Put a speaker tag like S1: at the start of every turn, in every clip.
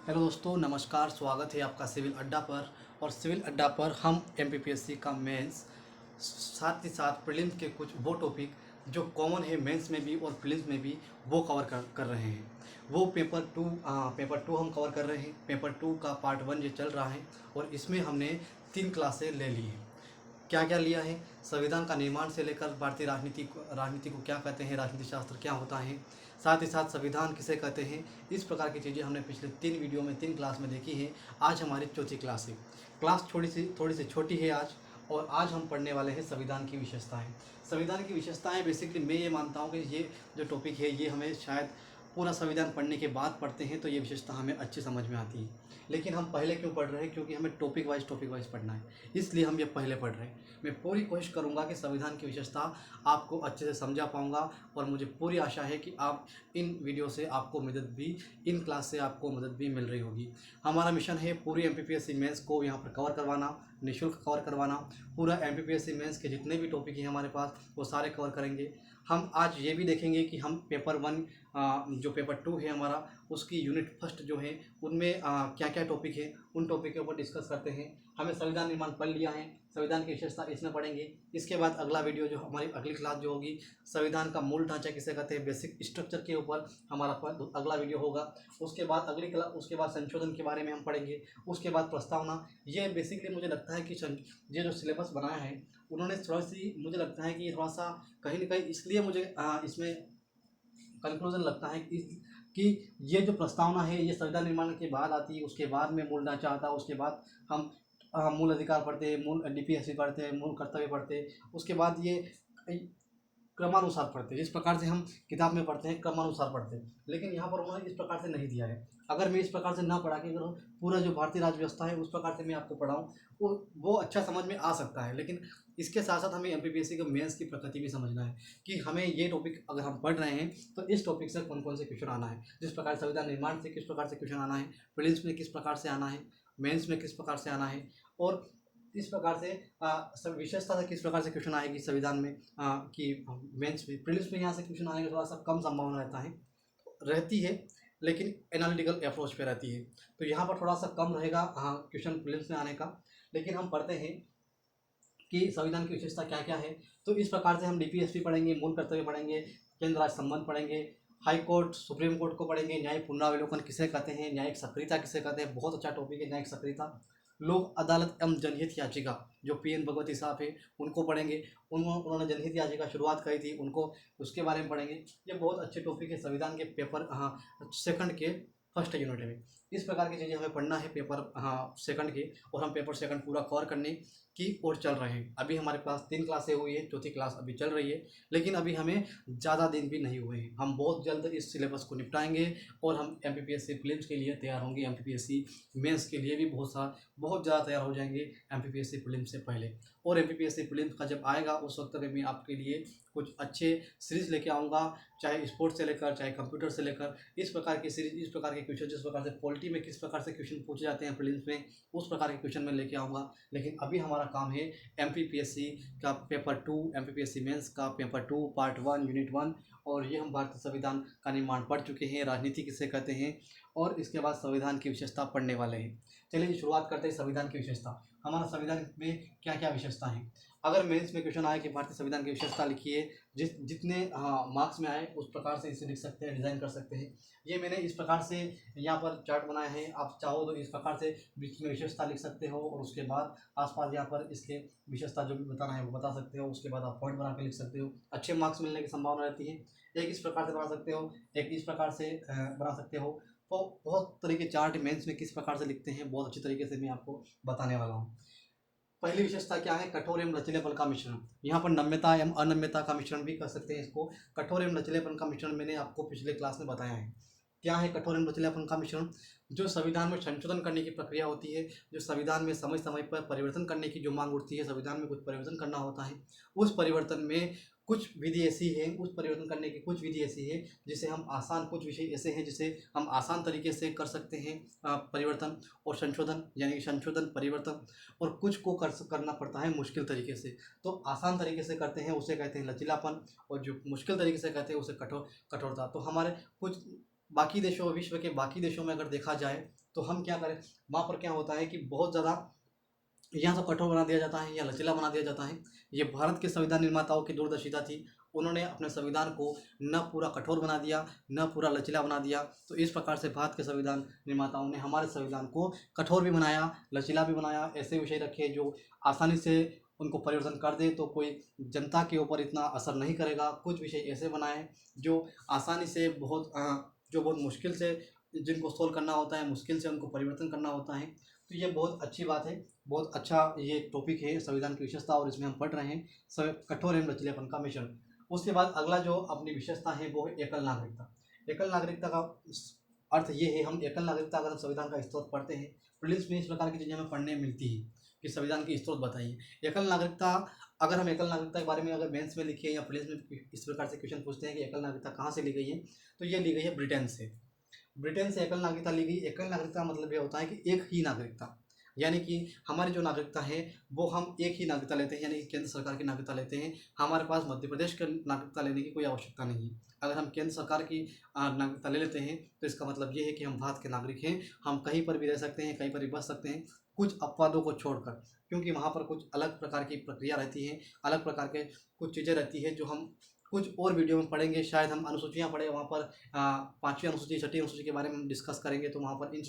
S1: Hello दोस्तों, नमस्कार। स्वागत है आपका सिविल अड्डा पर। और सिविल अड्डा पर हम एमपीपीएससी का मेंस, साथ ही साथ प्रीलिम्स के कुछ वो टॉपिक जो कॉमन है मेंस में भी और प्रीलिम्स में भी, वो कवर कर रहे हैं। वो पेपर टू हम कवर कर रहे हैं। पेपर टू का पार्ट वन ये चल रहा है और इसमें हमने 3 क्लासें ले ली हैं। क्या क्या लिया है? संविधान का निर्माण से लेकर भारतीय राजनीति को क्या कहते हैं, राजनीति शास्त्र क्या होता है, साथ ही साथ संविधान किसे कहते हैं, इस प्रकार की चीज़ें हमने पिछले 3 वीडियो में 3 क्लास में देखी है। आज हमारी चौथी क्लास है। क्लास थोड़ी सी छोटी है आज। और आज हम पढ़ने वाले हैं संविधान की विशेषताएं। संविधान की विशेषताएं बेसिकली मैं ये मानता हूँ कि ये जो टॉपिक है ये हमें शायद पूरा संविधान पढ़ने के बाद पढ़ते हैं तो ये विशेषता हमें अच्छी समझ में आती है। लेकिन हम पहले क्यों पढ़ रहे हैं? क्योंकि हमें टॉपिक वाइज पढ़ना है, इसलिए हम ये पहले पढ़ रहे हैं। मैं पूरी कोशिश करूंगा कि संविधान की विशेषता आपको अच्छे से समझा पाऊंगा और मुझे पूरी आशा है कि आप इन वीडियो से आपको मदद भी, इन क्लास से आपको मदद भी मिल रही होगी। हमारा मिशन है पूरी एमपीपीएससी मेंस को यहाँ पर कवर करवाना, निःशुल्क कवर करवाना। पूरा एमपीपीएससी मेंस के जितने भी टॉपिक हैं हमारे पास वो सारे कवर करेंगे। हम आज ये भी देखेंगे कि हम पेपर वन, जो पेपर टू है हमारा, उसकी यूनिट फर्स्ट जो है उनमें क्या क्या टॉपिक है, उन टॉपिक के ऊपर डिस्कस करते हैं। हमें संविधान निर्माण पढ़ लिया है, संविधान की विशेषता इसमें पढ़ेंगे। इसके बाद अगला वीडियो जो हमारी अगली क्लास जो होगी, संविधान का मूल ढांचा किसे कहते हैं, बेसिक स्ट्रक्चर के ऊपर हमारा अगला वीडियो होगा। उसके बाद अगली क्लास, उसके बाद संशोधन के बारे में हम पढ़ेंगे। उसके बाद प्रस्तावना। ये बेसिकली मुझे लगता है कि ये जो सिलेबस बनाया है उन्होंने थोड़ा सी, मुझे लगता है कि थोड़ा सा कहीं ना कहीं, इसलिए मुझे इसमें कंक्लूजन लगता है कि ये जो प्रस्तावना है ये संविधान निर्माण के बाद आती है। उसके बाद में मूल ढांचा आता है, उसके बाद हम मूल अधिकार पढ़ते हैं, मूल डीपीएससी पढ़ते हैं, मूल कर्तव्य पढ़ते हैं। उसके बाद ये क्रमानुसार पढ़ते हैं, जिस प्रकार से हम किताब में पढ़ते हैं क्रमानुसार पढ़ते हैं। लेकिन यहाँ पर उन्होंने इस प्रकार से नहीं दिया है। अगर मैं इस प्रकार से ना पढ़ा कि अगर पूरा जो भारतीय राज्य व्यवस्था है उस प्रकार से मैं आपको पढ़ाऊँ, वो अच्छा समझ में आ सकता है। लेकिन इसके साथ साथ हमें एमपीपीएससी के मेंस की प्रकृति भी समझना है कि हमें ये टॉपिक अगर हम पढ़ रहे हैं तो इस टॉपिक से कौन कौन से क्वेश्चन आना है। जिस प्रकार संविधान निर्माण से किस प्रकार से क्वेश्चन आना है, प्रीलिम्स में किस प्रकार से आना है, मेंस में किस प्रकार से आना है, और इस प्रकार से सब विशेषता से किस प्रकार से क्वेश्चन आएगी संविधान में, कि मेंस में, प्रीलिम्स में यहाँ से क्वेश्चन आने का थोड़ा सा कम संभावना रहती है, लेकिन एनालिटिकल अप्रोच पे रहती है। तो यहाँ पर थोड़ा सा कम रहेगा क्वेश्चन प्रीलिम्स में आने का। लेकिन हम पढ़ते हैं कि संविधान की विशेषता क्या क्या है। तो इस प्रकार से हम डीपीएसपी पढ़ेंगे, मूल कर्तव्य पढ़ेंगे, केंद्र राज्य संबंध पढ़ेंगे, हाई कोर्ट सुप्रीम कोर्ट को पढ़ेंगे, न्यायिक पुनरावलोकन किसे कहते हैं, न्यायिक सक्रियता किसे कहते हैं, बहुत अच्छा टॉपिक है न्यायिक सक्रियता। लोक अदालत एवं जनहित याचिका, जो पीएन भगवती साहब है उनको पढ़ेंगे। उन्होंने जनहित याचिका शुरुआत करी थी, उनको उसके बारे में पढ़ेंगे। ये बहुत अच्छे टॉपिक है संविधान के पेपर सेकंड के फर्स्ट यूनिट में। इस प्रकार की चीज़ें हमें पढ़ना है पेपर सेकंड के, और हम पेपर सेकंड पूरा कवर करने की ओर चल रहे हैं। अभी हमारे पास 3 क्लासें हुई है, चौथी क्लास अभी चल रही है। लेकिन अभी हमें ज़्यादा दिन भी नहीं हुए हैं, हम बहुत जल्द इस सिलेबस को निपटाएंगे और हम एमपीपीएससी प्रीलिम्स के लिए तैयार होंगे। एमपीपीएससी मेंस के लिए भी बहुत ज़्यादा तैयार हो जाएंगे एमपीपीएससी प्रीलिम्स से पहले। और एमपीपीएससी प्रीलिम्स का जब आएगा उस वक्त में मैं आपके लिए कुछ अच्छे सीरीज़ लेके आऊँगा, चाहे स्पोर्ट्स से लेकर, चाहे कंप्यूटर से लेकर, इस प्रकार की सीरीज, इस प्रकार के क्वेश्चन, जिस प्रकार से पॉलिटी में किस प्रकार से क्वेश्चन पूछे जाते हैं प्रीलिम्स में, उस प्रकार के क्वेश्चन मैं लेके आऊँगा। लेकिन अभी हमारा काम है एमपीपीएससी का पेपर टू, एमपीपीएससी मेंस का paper two part one unit one. और ये हम भारतीय संविधान का निर्माण पढ़ चुके हैं, राजनीति किसे कहते हैं, और इसके बाद संविधान की विशेषता पढ़ने वाले हैं। चलिए शुरुआत करते हैं संविधान की विशेषता। हमारा संविधान में क्या क्या विशेषता है? अगर मेंस में क्वेश्चन आए कि भारतीय संविधान की विशेषता लिखिए, जितने मार्क्स में आए उस प्रकार से इसे लिख सकते हैं, डिज़ाइन कर सकते हैं। ये मैंने इस प्रकार से यहाँ पर चार्ट बनाया है, आप चाहो तो इस प्रकार से बीच में विशेषता लिख सकते हो और उसके बाद आसपास यहाँ पर इसके विशेषता जो भी बताना है वो बता सकते हो। उसके बाद आप पॉइंट बना के लिख सकते हो, अच्छे मार्क्स मिलने की संभावना रहती है। एक इस प्रकार से बना सकते हो, एक इस प्रकार से बना सकते हो। तो बहुत तरह के चार्ट मेंस में किस प्रकार से लिखते हैं बहुत अच्छी तरीके से मैं आपको बताने वाला हूँ। पहली विशेषता क्या है? कठोर एवं लचीलेपन का मिश्रण। यहाँ पर नम्यता एवं अनम्यता का मिश्रण भी कर सकते हैं इसको। कठोर एवं लचीलेपन का मिश्रण मैंने आपको पिछले क्लास में बताया है। क्या है कठोर एवं लचीलेपन का मिश्रण? जो संविधान में संशोधन करने की प्रक्रिया होती है, जो संविधान में समय समय पर परिवर्तन करने की जो मांग उठती है, संविधान में कुछ परिवर्तन करना होता है, उस परिवर्तन में कुछ विधि ऐसी है, उस परिवर्तन करने की कुछ विधि ऐसी है जिसे हम आसान, कुछ विषय ऐसे हैं जिसे हम आसान तरीके से कर सकते हैं परिवर्तन और संशोधन, यानी कि संशोधन परिवर्तन, और कुछ को करना पड़ता है मुश्किल तरीके से। तो आसान तरीके से करते हैं उसे कहते हैं लचीलापन, और जो मुश्किल तरीके से कहते हैं उसे कठोरता। तो हमारे कुछ बाकी देशों, विश्व के बाकी देशों में अगर देखा जाए तो हम क्या करें, वहाँ पर क्या होता है कि बहुत ज़्यादा या तो कठोर बना दिया जाता है या लचीला बना दिया जाता है। ये भारत के संविधान निर्माताओं की दूरदर्शिता थी। उन्होंने अपने संविधान को न पूरा कठोर बना दिया, न पूरा लचीला बना दिया। तो इस प्रकार से भारत के संविधान निर्माताओं ने हमारे संविधान को कठोर भी बनाया, लचीला भी बनाया। ऐसे विषय रखे जो आसानी से उनको परिवर्तन कर दे, तो कोई जनता के ऊपर इतना असर नहीं करेगा। कुछ विषय ऐसे बनाए जो आसानी से जो बहुत मुश्किल से जिनको सोल्व करना होता है, मुश्किल से उनको परिवर्तन करना होता है। तो ये बहुत अच्छी बात है, बहुत अच्छा ये टॉपिक है संविधान की विशेषता, और इसमें हम पढ़ रहे हैं कठोर एवं लचीलेपन का मिश्रण। उसके बाद अगला जो अपनी विशेषता है वो है एकल नागरिकता। एकल नागरिकता का अर्थ ये है, हम एकल नागरिकता अगर हम संविधान का स्रोत पढ़ते हैं, प्रीलिम्स में इस प्रकार की चीज़ें हमें पढ़ने मिलती है कि संविधान की स्रोत बताइए। एकल नागरिकता, अगर हम एकल नागरिकता के बारे में अगर मेंस में लिखिए या प्रीलिम्स में इस प्रकार से क्वेश्चन पूछते हैं कि एकल नागरिकता कहाँ से ली गई है, तो ये ली गई है ब्रिटेन से। ब्रिटेन से एकल नागरिकता ली गई। एकल नागरिकता मतलब ये होता है कि एक ही नागरिकता, यानी कि हमारी जो नागरिकता है वो हम एक ही नागरिकता लेते हैं, यानी कि केंद्र सरकार की नागरिकता लेते हैं। हमारे पास मध्य प्रदेश की नागरिकता लेने की कोई आवश्यकता नहीं है। अगर हम केंद्र सरकार की नागरिकता ले लेते हैं तो इसका मतलब ये है कि हम भारत के नागरिक हैं, हम कहीं पर भी रह सकते हैं, कहीं पर भी बस सकते हैं, कुछ अपवादों को छोड़कर, क्योंकि वहाँ पर कुछ अलग प्रकार की प्रक्रिया रहती है, अलग प्रकार के कुछ चीज़ें रहती है जो हम कुछ और वीडियो में पढ़ेंगे। शायद हम अनुसूचियाँ पढ़े, वहाँ पर 5वीं अनुसूची, 6ठी अनुसूची के बारे में हम डिस्कस करेंगे, तो वहाँ पर इन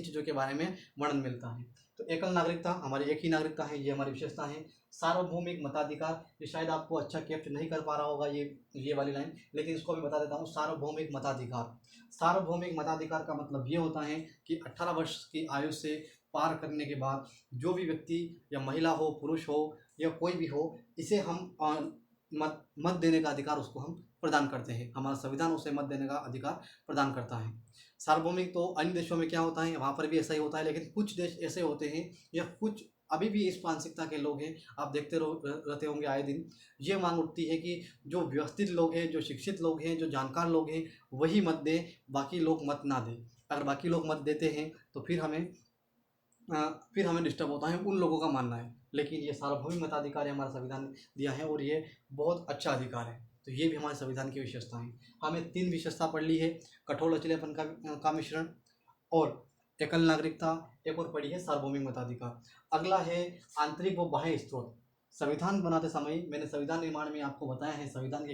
S1: चीज़ों के बारे में वर्णन मिलता है। तो एकल नागरिकता हमारी एक ही नागरिकता है, ये हमारी विशेषता है। सार्वभौमिक मताधिकार, ये शायद आपको अच्छा कैप्चर नहीं कर पा रहा होगा ये वाली लाइन, लेकिन इसको भी बता देता हूँ। सार्वभौमिक मताधिकार, सार्वभौमिक मताधिकार का मतलब ये होता है कि 18 वर्ष की आयु से पार करने के बाद जो भी व्यक्ति या महिला हो, पुरुष हो या कोई भी हो, इसे हम मत देने का अधिकार उसको हम प्रदान करते हैं। हमारा संविधान उसे मत देने का अधिकार प्रदान करता है। सार्वभौमिक तो अन्य देशों में क्या होता है, वहाँ पर भी ऐसा ही होता है, लेकिन कुछ देश ऐसे होते हैं या कुछ अभी भी इस मानसिकता के लोग हैं, आप देखते रहते होंगे आए दिन, ये मांग उठती है कि जो व्यवस्थित लोग हैं, जो शिक्षित लोग हैं, जो जानकार लोग हैं, वही मत दें, बाकी लोग मत ना दें। अगर बाकी लोग मत देते हैं तो फिर हमें डिस्टर्ब होता है, उन लोगों का मानना है। लेकिन ये सार्वभौमिक मताधिकार है, हमारा संविधान ने दिया है, और ये बहुत अच्छा अधिकार है। तो ये भी हमारे संविधान की विशेषता है। हमने 3 विशेषता पढ़ ली है, कठोर लचीलेपन का मिश्रण और एकल नागरिकता, एक और पढ़ी है सार्वभौमिक मताधिकार। अगला है आंतरिक व बाह्य स्रोत। संविधान बनाते समय मैंने संविधान निर्माण में आपको बताया है, संविधान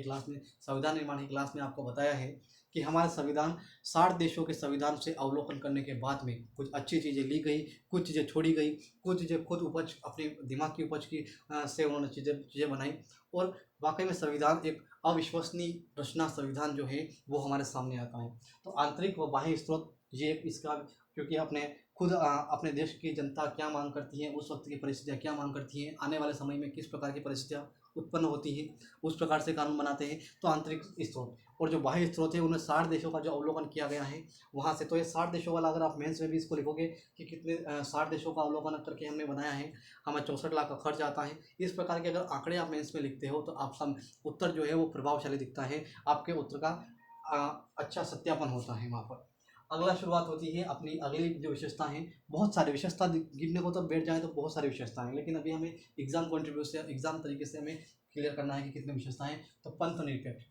S1: निर्माण की क्लास में आपको बताया है कि हमारा संविधान 60 देशों के संविधान से अवलोकन करने के बाद में कुछ अच्छी चीज़ें ली गई, कुछ चीज़ें छोड़ी गई, कुछ चीज़ें खुद अपनी दिमाग की उपज की से उन्होंने चीज़ें बनाई, और वाकई में संविधान एक अविश्वसनीय रचना संविधान जो है वो हमारे सामने आता है। तो आंतरिक व बाह्य स्रोत, ये इसका, क्योंकि अपने देश की जनता क्या मांग करती है, उस वक्त की परिस्थितियाँ क्या मांग करती हैं, आने वाले समय में किस प्रकार की परिस्थितियाँ उत्पन्न होती हैं, उस प्रकार से कानून बनाते हैं। तो आंतरिक स्रोत, और जो बाह्य स्रोत है उन्हें 60 देशों का जो अवलोकन किया गया है वहाँ से। तो ये 60 देशों वाला अगर आप मेंस में भी इसको लिखोगे कि कितने 60 देशों का अवलोकन करके हमने बनाया है, हमें 64 लाख का खर्च आता है, इस प्रकार के अगर आंकड़े आप मेंस में लिखते हो तो आपका उत्तर जो है वो प्रभावशाली दिखता है, आपके उत्तर का अच्छा सत्यापन होता है वहाँ पर। अगला शुरुआत होती है अपनी अगली जो विशेषता है, बहुत सारी विशेषता गिनने को तो बैठ जाए तो बहुत सारी विशेषता हैं, लेकिन अभी हमें एग्जाम तरीके से हमें क्लियर करना है कि कितनी विशेषताएं। तो पंथ निरपेक्ष,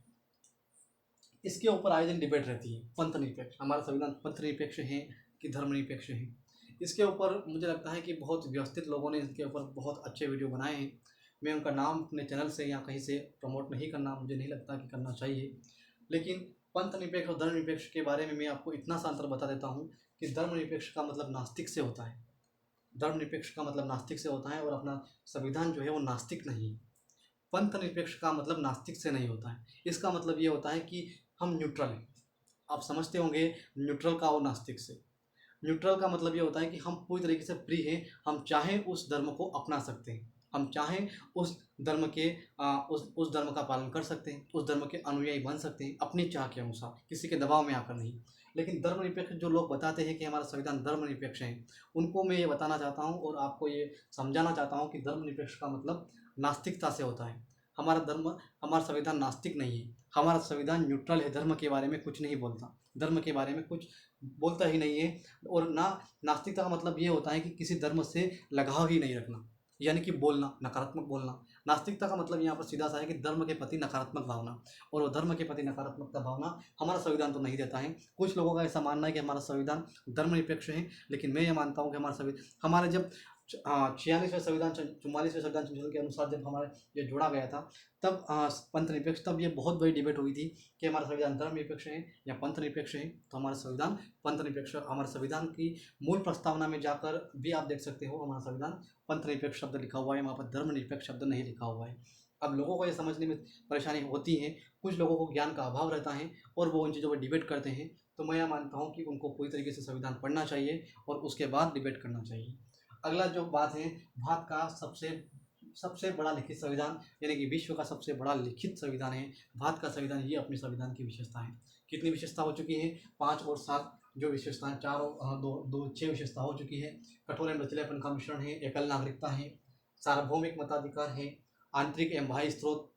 S1: इसके ऊपर आए दिन डिबेट रहती है। पंथ निरपेक्ष, हमारा संविधान पंथ निरपेक्ष है कि धर्मनिरपेक्ष है, इसके ऊपर मुझे लगता है कि बहुत व्यवस्थित लोगों ने इसके ऊपर बहुत अच्छे वीडियो बनाए हैं। मैं उनका नाम अपने चैनल से या कहीं से प्रमोट नहीं करना, मुझे नहीं लगता कि करना चाहिए, लेकिन पंथ निरपेक्ष और धर्मनिरपेक्ष के बारे में मैं आपको इतना सा अंतर बता देता हूँ कि धर्मनिरपेक्ष का मतलब नास्तिक से होता है, धर्मनिरपेक्ष का मतलब नास्तिक से होता है, और अपना संविधान जो है वो नास्तिक नहीं है। पंथ निरपेक्ष का मतलब नास्तिक से नहीं होता है, इसका मतलब ये होता है कि हम न्यूट्रल हैं। आप समझते होंगे न्यूट्रल का और नास्तिक से। न्यूट्रल का मतलब ये होता है कि हम पूरी तरीके से फ्री हैं, हम चाहें उस धर्म को अपना सकते हैं, हम चाहें उस धर्म के उस धर्म का पालन कर सकते हैं, उस धर्म के अनुयायी बन सकते हैं अपनी चाह के अनुसार, किसी के दबाव में आकर नहीं। लेकिन धर्मनिरपेक्ष जो लोग बताते हैं कि हमारा संविधान धर्मनिरपेक्ष है, उनको मैं ये बताना चाहता हूँ और आपको ये समझाना चाहता हूँ कि धर्मनिरपेक्ष का मतलब नास्तिकता से होता है। हमारा संविधान नास्तिक नहीं है, हमारा संविधान न्यूट्रल है, धर्म के बारे में कुछ नहीं बोलता, धर्म के बारे में कुछ बोलता ही नहीं है। और नास्तिकता का मतलब ये होता है कि किसी धर्म से लगाव ही नहीं रखना, यानी कि बोलना, नकारात्मक बोलना, नास्तिकता का मतलब यहाँ पर सीधा सा है कि धर्म के प्रति नकारात्मक भावना, और वो धर्म के प्रति नकारात्मक भावना हमारा संविधान तो नहीं देता है। कुछ लोगों का ऐसा मानना है कि हमारा संविधान धर्मनिरपेक्ष है, लेकिन मैं ये मानता हूँ कि हमारा हमारे जब 46वें संविधान 44वें संविधान संशोधन के अनुसार जब हमारे ये जोड़ा गया था, तब पंथ निरपेक्ष, तब ये बहुत बड़ी डिबेट हुई थी कि हमारा संविधान धर्म निरपेक्ष है या पंथ निरपेक्ष है। तो हमारा संविधान पंथ निरपेक्ष, हमारे संविधान की मूल प्रस्तावना में जाकर भी आप देख सकते हो हमारा संविधान पंथ निरपेक्ष शब्द लिखा हुआ है, वहाँ पर धर्म निरपेक्ष शब्द नहीं लिखा हुआ है। अब लोगों को ये समझने में परेशानी होती है, कुछ लोगों को ज्ञान का अभाव रहता है और वो उन चीज़ों पर डिबेट करते हैं। तो मैं यह मानता हूँ कि उनको पूरी तरीके से संविधान पढ़ना चाहिए और उसके बाद डिबेट करना चाहिए। अगला जो बात है, भारत का सबसे बड़ा लिखित संविधान, यानी कि विश्व का सबसे बड़ा लिखित संविधान है भारत का संविधान। ये अपने संविधान की विशेषता है। कितनी विशेषता हो चुकी है? 5 और 7 जो विशेषताएं, 4 और 2 6 विशेषता हो चुकी है। कठोर एवं लचीलापन का मिश्रण है, एकल नागरिकता है, सार्वभौमिक मताधिकार है, आंतरिक एवं बाह्य स्रोत,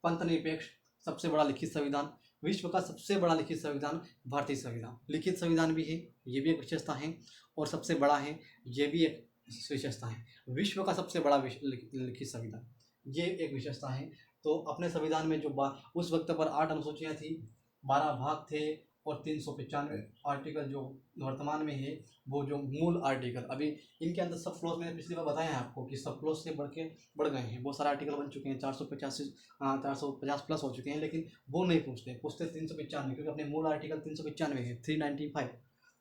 S1: पंथ निरपेक्ष, सबसे बड़ा लिखित संविधान, विश्व का सबसे बड़ा लिखित संविधान भारतीय संविधान। लिखित संविधान भी है, ये भी एक विशेषता है, और सबसे बड़ा है, ये भी एक विशेषता है। विश्व का सबसे बड़ा लिखित संविधान, ये एक विशेषता है। तो अपने संविधान में जो उस वक्त पर 8 अनुसूचियाँ थी, 12 भाग थे और 395 आर्टिकल जो वर्तमान में है, वो जो मूल आर्टिकल, अभी इनके अंदर सब क्लॉज मैंने पिछली बार बताया है आपको कि सब क्लॉज से बढ़ गए हैं, बहुत सारे आर्टिकल बन चुके हैं, 450 प्लस हो चुके हैं, लेकिन वो नहीं पूछते 395, क्योंकि अपने मूल आर्टिकल 395 है, 395।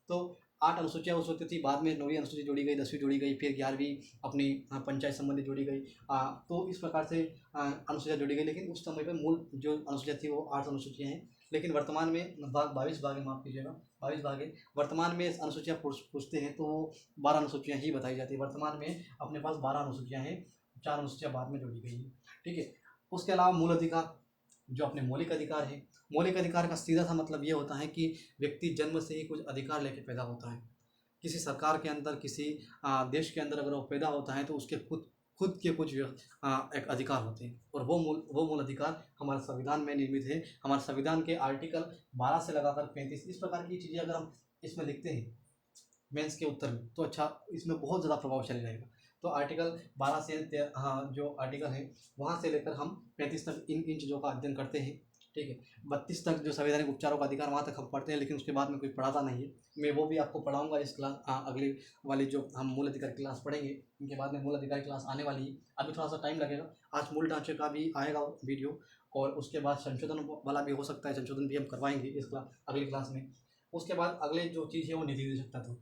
S1: तो 8 अनुसूचियाँ उस वक्त थी, बाद में 9वीं अनुसूची जोड़ी गई, 10वीं जोड़ी गई, फिर 11वीं अपनी पंचायत संबंधी जोड़ी गई। तो इस प्रकार से अनुसूचियाँ जोड़ी गई, लेकिन उस समय पर मूल जो अनुसूचियाँ थी वो 8 अनुसूचियाँ हैं। लेकिन वर्तमान में 22 भाग है, माफ़ कीजिएगा, 22 भाग है। वर्तमान में अनुसूचियाँ पूछते हैं तो वो 12 अनुसूचियाँ ही बताई जाती है। वर्तमान में अपने पास 12 अनुसूचियाँ हैं, 4 अनुसूचियाँ बाद में जोड़ी गई हैं, ठीक है। उसके अलावा मूल अधिकार, जो अपने मौलिक अधिकार है, मौलिक अधिकार का सीधा सा मतलब ये होता है कि व्यक्ति जन्म से ही कुछ अधिकार लेके पैदा होता है। किसी सरकार के अंदर, किसी देश के अंदर अगर वो पैदा होता है तो उसके खुद के कुछ एक अधिकार होते हैं, और वो मूल अधिकार हमारे संविधान में निर्मित है। हमारे संविधान के आर्टिकल 12 से लगाकर 35, इस प्रकार की चीज़ें अगर हम इसमें लिखते हैं मेंस के उत्तर में, तो अच्छा इसमें बहुत ज़्यादा प्रभावशाली रहेगा। तो आर्टिकल 12 से जो आर्टिकल है वहाँ से लेकर हम 35 तक इन चीज़ों का अध्ययन करते हैं, ठीक है। 32 तक जो संवैधानिक उपचारों का अधिकार, वहाँ तक हम पढ़ते हैं, लेकिन उसके बाद में कोई पढ़ाता नहीं है। मैं वो भी आपको पढ़ाऊंगा इस क्लास, अगली वाली जो हम मूल अधिकार क्लास पढ़ेंगे, इनके बाद में मूल अधिकार क्लास आने वाली है। अभी थोड़ा सा टाइम लगेगा, आज मूल ढांचे का भी आएगा वीडियो, और उसके बाद संशोधन वाला भी हो सकता है, संशोधन भी हम करवाएंगे इस अगली क्लास में। उसके बाद अगले जो चीज़ है वो नीति निर्देशक तत्व।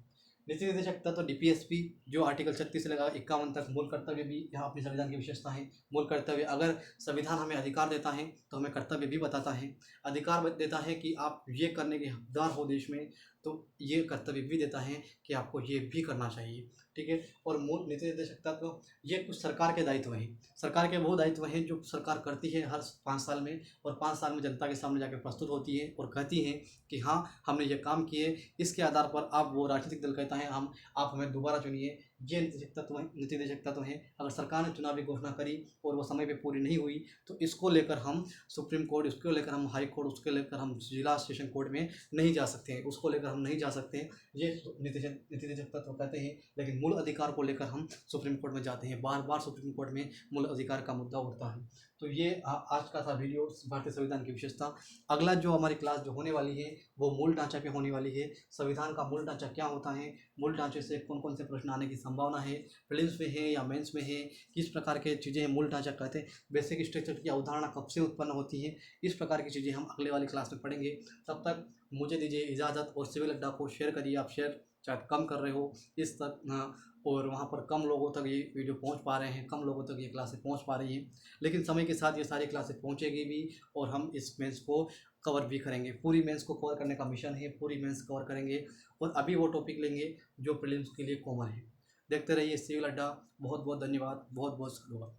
S1: नीति निर्देशक तत्व DPSP, जो आर्टिकल 36 से लगा 51 तक, मूल कर्तव्य भी यहाँ अपने संविधान की विशेषता है। मूल कर्तव्य, अगर संविधान हमें अधिकार देता है तो हमें कर्तव्य भी बताता है। अधिकार देता है कि आप ये करने के हकदार हो देश में, तो ये कर्तव्य भी देता है कि आपको ये भी करना चाहिए, ठीक है। और मूल नीति निर्देशक तत्व, ये कुछ सरकार के दायित्व हैं। सरकार के वो दायित्व हैं जो सरकार करती है हर 5 साल में, और 5 साल में जनता के सामने जाकर प्रस्तुत होती है और कहती है कि हाँ हमने ये काम किए। इसके आधार पर आप, वो राजनीतिक दल कहता है आप हमें दोबारा चुनिए। ये नीति निर्देशक तत्व हैं। अगर सरकार ने चुनाव की घोषणा करी और वो समय पे पूरी नहीं हुई, तो इसको लेकर हम सुप्रीम कोर्ट, उसको लेकर हम हाई कोर्ट, उसको लेकर हम जिला सेशन कोर्ट में नहीं जा सकते हैं, उसको लेकर हम नहीं जा सकते हैं। ये नीति निर्देशक तत्व कहते हैं। लेकिन मूल अधिकार को लेकर हम सुप्रीम कोर्ट में जाते हैं, बार बार सुप्रीम कोर्ट में मूल अधिकार का मुद्दा उठता है। तो ये आज का था वीडियो, भारतीय संविधान की विशेषता। अगला जो हमारी क्लास जो होने वाली है वो मूल ढांचा पे होने वाली है। संविधान का मूल ढांचा क्या होता है, मूल ढांचे से कौन कौन से प्रश्न आने की संभावना है, प्रीलिम्स में है या मेंस में है, किस प्रकार के चीज़ें हैं, मूल ढांचा कहते हैं, बेसिक स्ट्रक्चर की अवधारणा कब से उत्पन्न होती है, इस प्रकार की चीज़ें हम अगले वाली क्लास में पढ़ेंगे। तब तक मुझे दीजिए इजाज़त, और सिविल अड्डा को शेयर करिए। आप शेयर शायद कम कर रहे हो इस तक, और वहाँ पर कम लोगों तक ये वीडियो पहुँच पा रहे हैं, कम लोगों तक ये क्लासें पहुँच पा रही हैं, लेकिन समय के साथ ये सारी क्लासें पहुँचेगी भी, और हम इस मेंस को कवर भी करेंगे। पूरी मेंस को कवर करने का मिशन है, पूरी मेंस कवर करेंगे, और अभी वो टॉपिक लेंगे जो प्रीलिम्स के लिए कॉमन है। देखते रहिए सिविल अड्डा। बहुत बहुत धन्यवाद, बहुत बहुत शुक्रिया।